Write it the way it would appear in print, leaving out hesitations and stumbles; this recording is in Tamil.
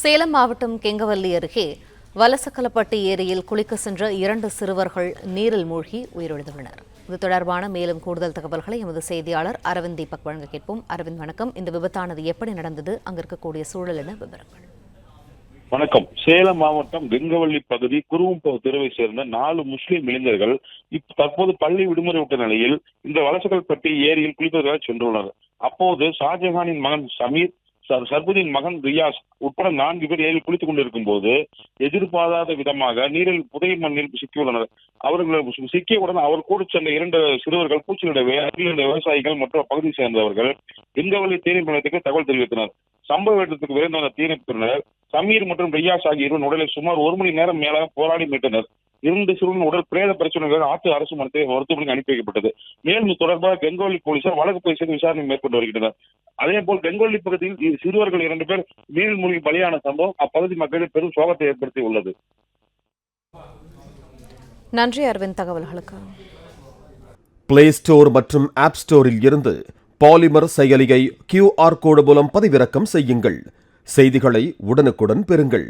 சேலம் மாவட்டம் கெங்கவல்லி அருகே வலசக்கலப்பட்டி ஏரியில் குளிக்க சென்ற 2 சிறுவர்கள் நீரில் மூழ்கி உயிரிழந்துள்ளனர். இது தொடர்பான மேலும் கூடுதல் தகவல்களை எமது செய்தியாளர் அரவிந்த் தீபக் வழங்க கேட்போம். அரவிந்த், வணக்கம். இந்த விபத்தானது எப்படி நடந்தது? அங்க இருக்கக்கூடிய சூழல் என்ன? விவரங்கள். வணக்கம். சேலம் மாவட்டம் கெங்கவல்லி பகுதி குருவம்பு தெருவை சேர்ந்த 4 முஸ்லிம் இளைஞர்கள் தற்போது பள்ளி விடுமுறை விட்ட நிலையில் இந்த வலசக்கல்பட்டி ஏரியில் குளிப்பதற்காக சென்றுள்ளனர். அப்போது ஷாஜஹானின் மகன் சமீர், சர்புதீன் மகன் ரியாஸ் உட்பட 4 பேர் ஏரியில் குளித்துக் கொண்டிருக்கும் போது எதிர்பாராத விதமாக நீரில் புதை மண்ணில் சிக்கியுள்ளனர். அவர்கள் சிக்கியவுடன் அவர் கூட சென்ற 2 சிறுவர்கள் பூச்சியிடவே அருகில் இருந்த விவசாயிகள் மற்றும் பகுதியை சேர்ந்தவர்கள் கெங்கவல்லி தீயணைப்பு நிலையத்துக்கு தகவல் தெரிவித்தனர். சம்பவ இடத்துக்கு விரைந்து வந்த தீயணைப்பினர் சமீர் மற்றும் ரியாஸ் ஆகிய இருவரின் உடலை சுமார் 1 மணி நேரம் மேலாக போராடி மீட்டனர். 2 சிறுவர்கள் உடல் பிரேத பரிசோதனைகள் ஆற்று அரசு மருத்துவமனைக்கு அனுப்பி வைக்கப்பட்டது. மேலும் தொடர்பாக கெங்கவல்லி போலீசார் வழக்கு பதிவு செய்து விசாரணை மேற்கொண்டு வருகின்றனர். அதேபோல் கெங்கவல்லி பகுதியில் சிறுவர்கள் 2 பேர் நீரில் மூழ்கி பலியான சம்பவம் அப்பகுதி மக்களில் பெரும் சோகத்தை ஏற்படுத்தி உள்ளது. நன்றி அரவிந்த், தகவல்களுக்கு. பிளே ஸ்டோர் மற்றும் ஆப் ஸ்டோரில் இருந்து பாலிமர் செயலியை QR கோடு மூலம் பதிவிறக்கம் செய்யுங்கள். செய்திகளை உடனுக்குடன் பெறுங்கள்.